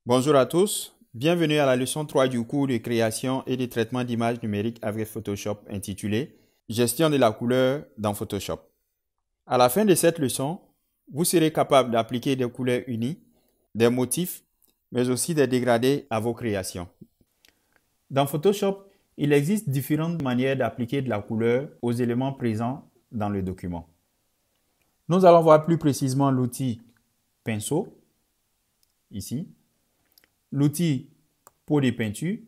Bonjour à tous, bienvenue à la leçon 3 du cours de création et de traitement d'images numériques avec Photoshop intitulé Gestion de la couleur dans Photoshop. À la fin de cette leçon, vous serez capable d'appliquer des couleurs unies, des motifs, mais aussi des dégradés à vos créations. Dans Photoshop, il existe différentes manières d'appliquer de la couleur aux éléments présents dans le document. Nous allons voir plus précisément l'outil pinceau, ici, l'outil pot de peinture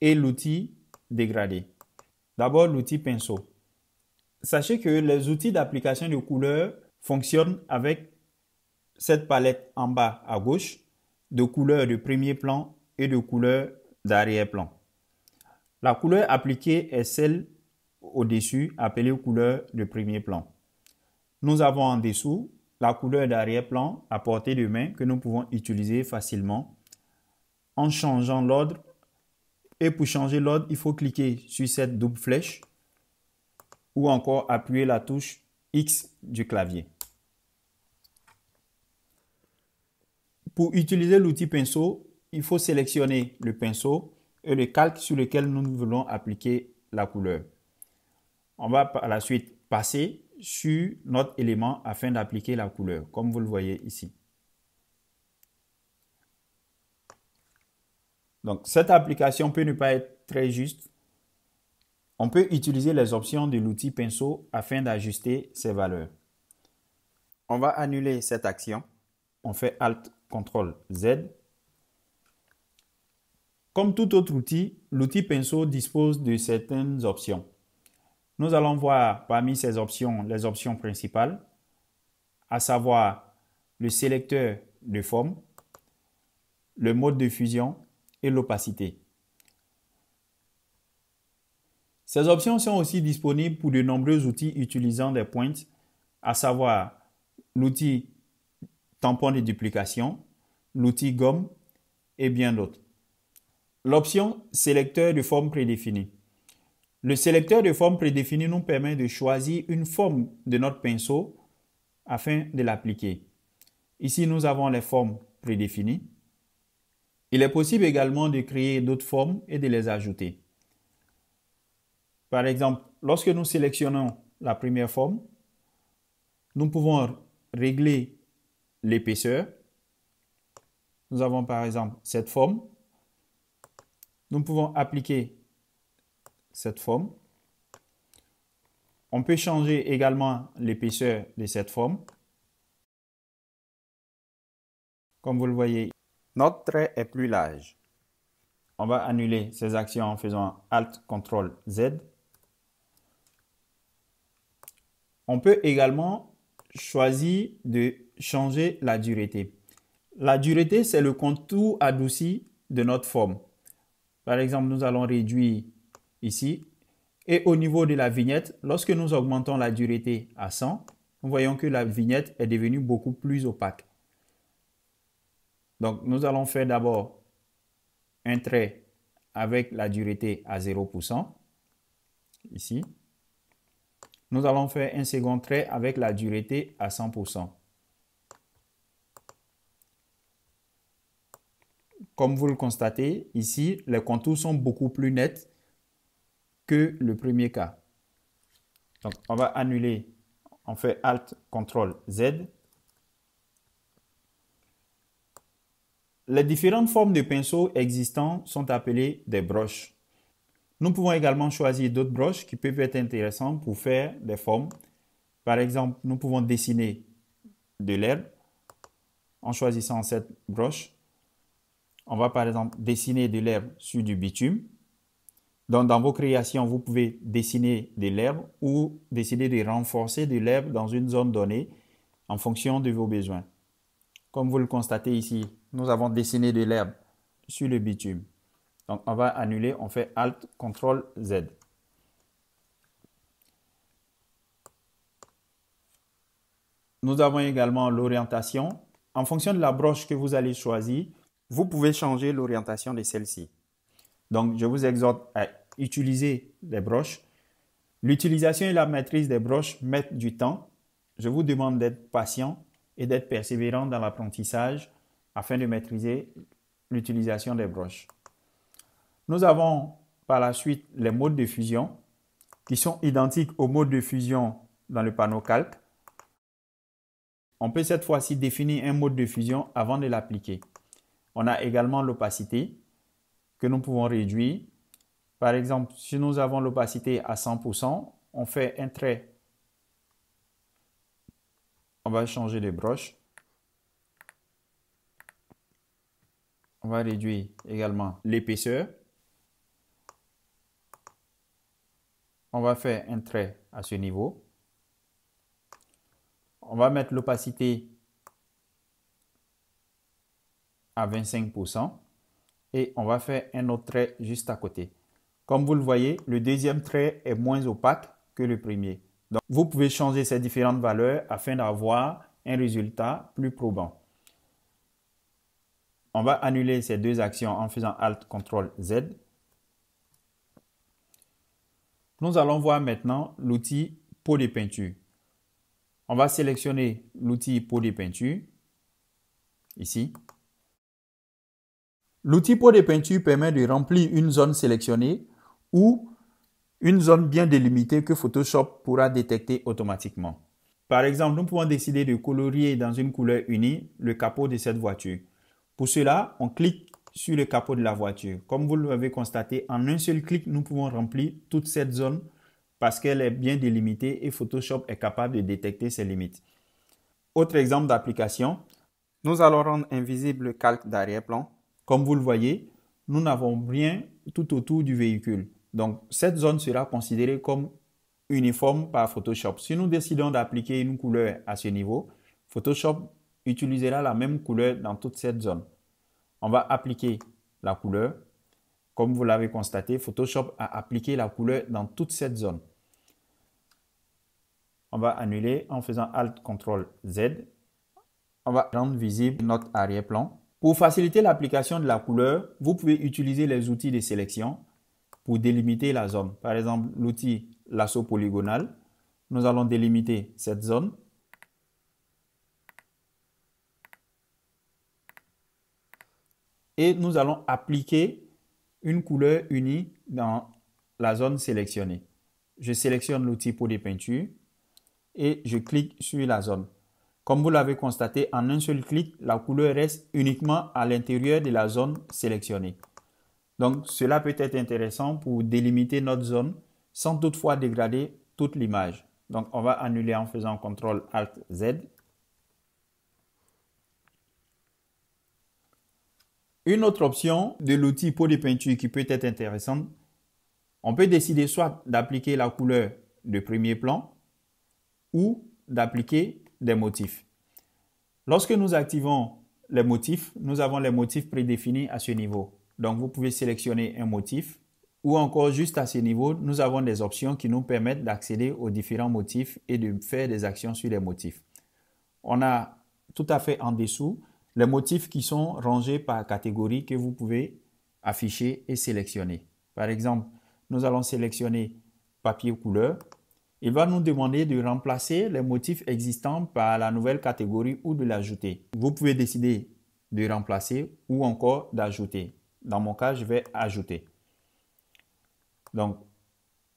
et l'outil dégradé. D'abord, l'outil pinceau. Sachez que les outils d'application de couleurs fonctionnent avec cette palette en bas à gauche de couleurs de premier plan et de couleurs d'arrière-plan. La couleur appliquée est celle au-dessus appelée couleur de premier plan. Nous avons en dessous la couleur d'arrière-plan à portée de main que nous pouvons utiliser facilement en changeant l'ordre. Et pour changer l'ordre, il faut cliquer sur cette double flèche ou encore appuyer la touche X du clavier. Pour utiliser l'outil pinceau, il faut sélectionner le pinceau et le calque sur lequel nous voulons appliquer la couleur. On va par la suite passer sur notre élément afin d'appliquer la couleur, comme vous le voyez ici. Donc, cette application peut ne pas être très juste. On peut utiliser les options de l'outil pinceau afin d'ajuster ses valeurs. On va annuler cette action. On fait Alt, CTRL, Z. Comme tout autre outil, l'outil pinceau dispose de certaines options. Nous allons voir parmi ces options les options principales, à savoir le sélecteur de forme, le mode de fusion et l'opacité. Ces options sont aussi disponibles pour de nombreux outils utilisant des pointes, à savoir l'outil tampon de duplication, l'outil gomme et bien d'autres. L'option sélecteur de forme prédéfinie. Le sélecteur de forme prédéfinie nous permet de choisir une forme de notre pinceau afin de l'appliquer. Ici, nous avons les formes prédéfinies. Il est possible également de créer d'autres formes et de les ajouter. Par exemple, lorsque nous sélectionnons la première forme, nous pouvons régler l'épaisseur. Nous avons par exemple cette forme. Nous pouvons appliquer cette forme. On peut changer également l'épaisseur de cette forme. Comme vous le voyez, notre trait est plus large. On va annuler ces actions en faisant Alt, CTRL, Z. On peut également choisir de changer la dureté. La dureté, c'est le contour adouci de notre forme. Par exemple, nous allons réduire ici. Et au niveau de la vignette, lorsque nous augmentons la dureté à 100, nous voyons que la vignette est devenue beaucoup plus opaque. Donc, nous allons faire d'abord un trait avec la dureté à 0%, ici. Nous allons faire un second trait avec la dureté à 100%. Comme vous le constatez, ici, les contours sont beaucoup plus nets que le premier cas. Donc, on va annuler, on fait Alt, CTRL, Z. Les différentes formes de pinceaux existants sont appelées des broches. Nous pouvons également choisir d'autres broches qui peuvent être intéressantes pour faire des formes. Par exemple, nous pouvons dessiner de l'herbe en choisissant cette broche. On va par exemple dessiner de l'herbe sur du bitume. Donc, dans vos créations, vous pouvez dessiner de l'herbe ou décider de renforcer de l'herbe dans une zone donnée en fonction de vos besoins. Comme vous le constatez ici, nous avons dessiné de l'herbe sur le bitume. Donc, on va annuler, on fait Alt, CTRL, Z. Nous avons également l'orientation. En fonction de la broche que vous allez choisir, vous pouvez changer l'orientation de celle-ci. Donc, je vous exhorte à utiliser les broches. L'utilisation et la maîtrise des broches mettent du temps. Je vous demande d'être patient et d'être persévérant dans l'apprentissage afin de maîtriser l'utilisation des brushes. Nous avons par la suite les modes de fusion qui sont identiques aux modes de fusion dans le panneau calque. On peut cette fois-ci définir un mode de fusion avant de l'appliquer. On a également l'opacité que nous pouvons réduire. Par exemple, si nous avons l'opacité à 100%, on fait un trait. On va changer de brush. On va réduire également l'épaisseur. On va faire un trait à ce niveau. On va mettre l'opacité à 25% et on va faire un autre trait juste à côté. Comme vous le voyez, le deuxième trait est moins opaque que le premier. Donc, vous pouvez changer ces différentes valeurs afin d'avoir un résultat plus probant. On va annuler ces deux actions en faisant Alt CTRL Z. Nous allons voir maintenant l'outil pot de peinture. On va sélectionner l'outil pot de peinture, ici. L'outil pot de peinture permet de remplir une zone sélectionnée ou une zone bien délimitée que Photoshop pourra détecter automatiquement. Par exemple, nous pouvons décider de colorier dans une couleur unie le capot de cette voiture. Pour cela, on clique sur le capot de la voiture. Comme vous l'avez constaté, en un seul clic, nous pouvons remplir toute cette zone parce qu'elle est bien délimitée et Photoshop est capable de détecter ses limites. Autre exemple d'application, nous allons rendre invisible le calque d'arrière-plan. Comme vous le voyez, nous n'avons rien tout autour du véhicule. Donc, cette zone sera considérée comme uniforme par Photoshop. Si nous décidons d'appliquer une couleur à ce niveau, Photoshop utilisera la même couleur dans toute cette zone. On va appliquer la couleur. Comme vous l'avez constaté, Photoshop a appliqué la couleur dans toute cette zone. On va annuler en faisant Alt CTRL Z. On va rendre visible notre arrière-plan. Pour faciliter l'application de la couleur, vous pouvez utiliser les outils de sélection pour délimiter la zone. Par exemple, l'outil lasso polygonal. Nous allons délimiter cette zone. Et nous allons appliquer une couleur unie dans la zone sélectionnée. Je sélectionne l'outil pot de peinture et je clique sur la zone. Comme vous l'avez constaté, en un seul clic, la couleur reste uniquement à l'intérieur de la zone sélectionnée. Donc, cela peut être intéressant pour délimiter notre zone sans toutefois dégrader toute l'image. Donc, on va annuler en faisant CTRL ALT Z. Une autre option de l'outil pot de peinture qui peut être intéressante, on peut décider soit d'appliquer la couleur de premier plan ou d'appliquer des motifs. Lorsque nous activons les motifs, nous avons les motifs prédéfinis à ce niveau. Donc, vous pouvez sélectionner un motif ou encore juste à ce niveau, nous avons des options qui nous permettent d'accéder aux différents motifs et de faire des actions sur les motifs. On a tout à fait en dessous les motifs qui sont rangés par catégorie que vous pouvez afficher et sélectionner. Par exemple, nous allons sélectionner papier couleur. Il va nous demander de remplacer les motifs existants par la nouvelle catégorie ou de l'ajouter. Vous pouvez décider de remplacer ou encore d'ajouter. Dans mon cas, je vais ajouter. Donc,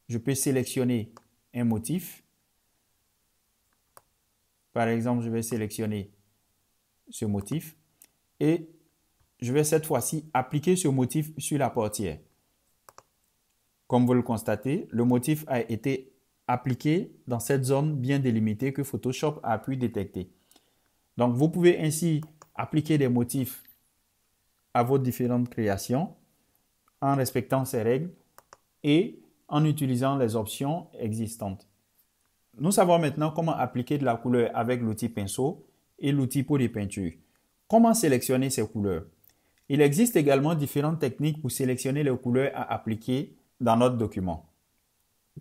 je peux sélectionner un motif. Par exemple, je vais sélectionner ce motif et je vais cette fois-ci appliquer ce motif sur la portière. Comme vous le constatez, le motif a été appliqué dans cette zone bien délimitée que Photoshop a pu détecter. Donc, vous pouvez ainsi appliquer des motifs à vos différentes créations en respectant ces règles et en utilisant les options existantes. Nous savons maintenant comment appliquer de la couleur avec l'outil pinceau et l'outil pot de peinture. Comment sélectionner ces couleurs? Il existe également différentes techniques pour sélectionner les couleurs à appliquer dans notre document.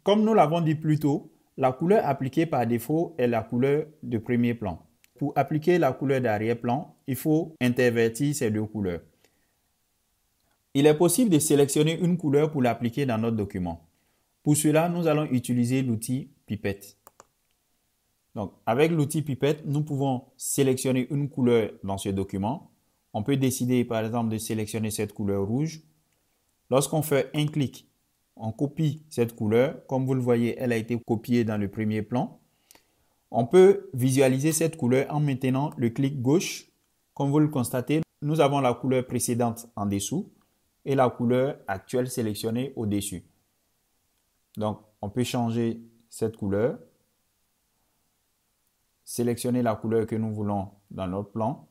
Comme nous l'avons dit plus tôt, la couleur appliquée par défaut est la couleur de premier plan. Pour appliquer la couleur d'arrière-plan, il faut intervertir ces deux couleurs. Il est possible de sélectionner une couleur pour l'appliquer dans notre document. Pour cela, nous allons utiliser l'outil pipette. Donc, avec l'outil pipette, nous pouvons sélectionner une couleur dans ce document. On peut décider, par exemple, de sélectionner cette couleur rouge. Lorsqu'on fait un clic, on copie cette couleur. Comme vous le voyez, elle a été copiée dans le premier plan. On peut visualiser cette couleur en maintenant le clic gauche. Comme vous le constatez, nous avons la couleur précédente en dessous et la couleur actuelle sélectionnée au-dessus. Donc, on peut changer cette couleur, sélectionner la couleur que nous voulons dans notre plan.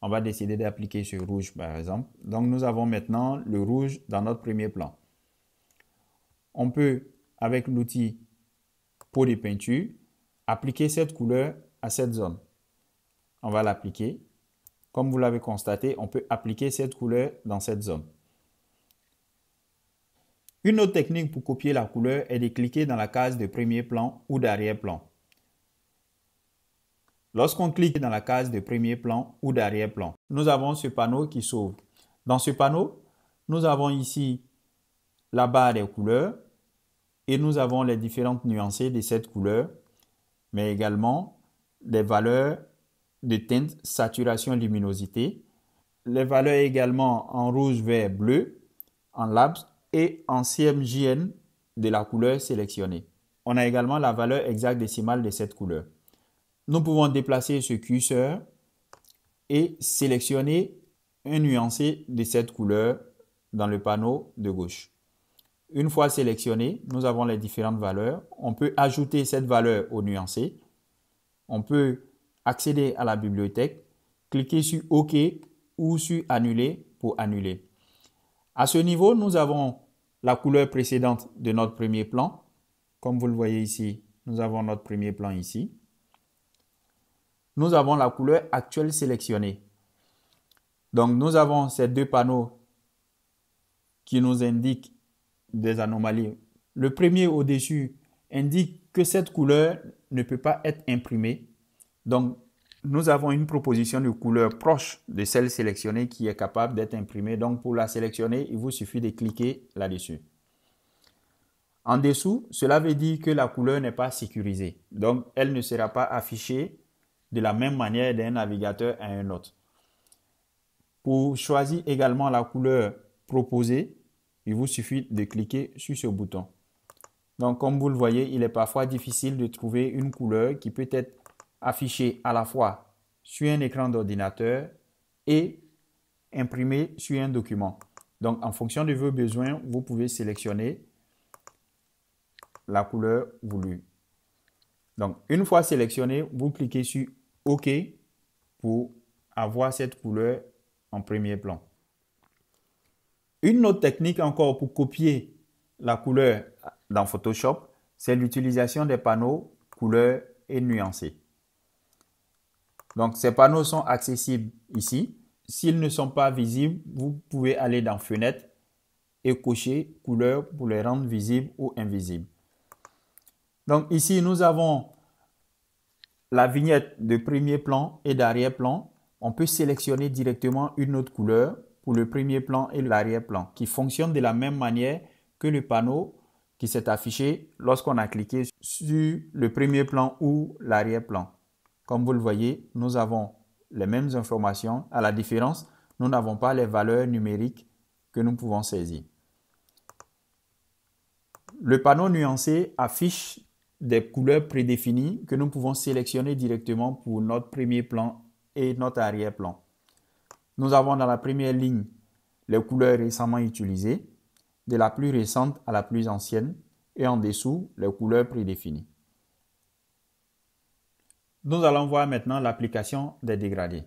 On va décider d'appliquer ce rouge, par exemple. Donc, nous avons maintenant le rouge dans notre premier plan. On peut, avec l'outil pot de peinture, appliquer cette couleur à cette zone. On va l'appliquer. Comme vous l'avez constaté, on peut appliquer cette couleur dans cette zone. Une autre technique pour copier la couleur est de cliquer dans la case de premier plan ou d'arrière-plan. Lorsqu'on clique dans la case de premier plan ou d'arrière-plan, nous avons ce panneau qui s'ouvre. Dans ce panneau, nous avons ici la barre des couleurs et nous avons les différentes nuancées de cette couleur, mais également des valeurs de teinte, saturation, luminosité, les valeurs également en rouge, vert, bleu, en labs et en CMJN de la couleur sélectionnée. On a également la valeur exacte décimale de cette couleur. Nous pouvons déplacer ce curseur et sélectionner un nuancé de cette couleur dans le panneau de gauche. Une fois sélectionné, nous avons les différentes valeurs. On peut ajouter cette valeur au nuancé. On peut accéder à la bibliothèque, cliquer sur OK ou sur Annuler pour annuler. À ce niveau, nous avons la couleur précédente de notre premier plan. Comme vous le voyez ici, nous avons notre premier plan ici. Nous avons la couleur actuelle sélectionnée. Donc, nous avons ces deux panneaux qui nous indiquent des anomalies. Le premier au-dessus indique que cette couleur ne peut pas être imprimée. Donc, nous avons une proposition de couleur proche de celle sélectionnée qui est capable d'être imprimée. Donc, pour la sélectionner, il vous suffit de cliquer là-dessus. En dessous, cela veut dire que la couleur n'est pas sécurisée. Donc, elle ne sera pas affichée de la même manière d'un navigateur à un autre. Pour choisir également la couleur proposée, il vous suffit de cliquer sur ce bouton. Donc, comme vous le voyez, il est parfois difficile de trouver une couleur qui peut être affichée à la fois sur un écran d'ordinateur et imprimée sur un document. Donc, en fonction de vos besoins, vous pouvez sélectionner la couleur voulue. Donc, une fois sélectionné, vous cliquez sur OK pour avoir cette couleur en premier plan. Une autre technique encore pour copier la couleur dans Photoshop, c'est l'utilisation des panneaux couleurs et nuancés. Donc, ces panneaux sont accessibles ici. S'ils ne sont pas visibles, vous pouvez aller dans Fenêtre et cocher couleur pour les rendre visibles ou invisibles. Donc, ici, nous avons la vignette de premier plan et d'arrière-plan. On peut sélectionner directement une autre couleur pour le premier plan et l'arrière-plan qui fonctionne de la même manière que le panneau qui s'est affiché lorsqu'on a cliqué sur le premier plan ou l'arrière-plan. Comme vous le voyez, nous avons les mêmes informations. À la différence, nous n'avons pas les valeurs numériques que nous pouvons saisir. Le panneau nuancé affiche des couleurs prédéfinies que nous pouvons sélectionner directement pour notre premier plan et notre arrière-plan. Nous avons dans la première ligne les couleurs récemment utilisées, de la plus récente à la plus ancienne, et en dessous, les couleurs prédéfinies. Nous allons voir maintenant l'application des dégradés.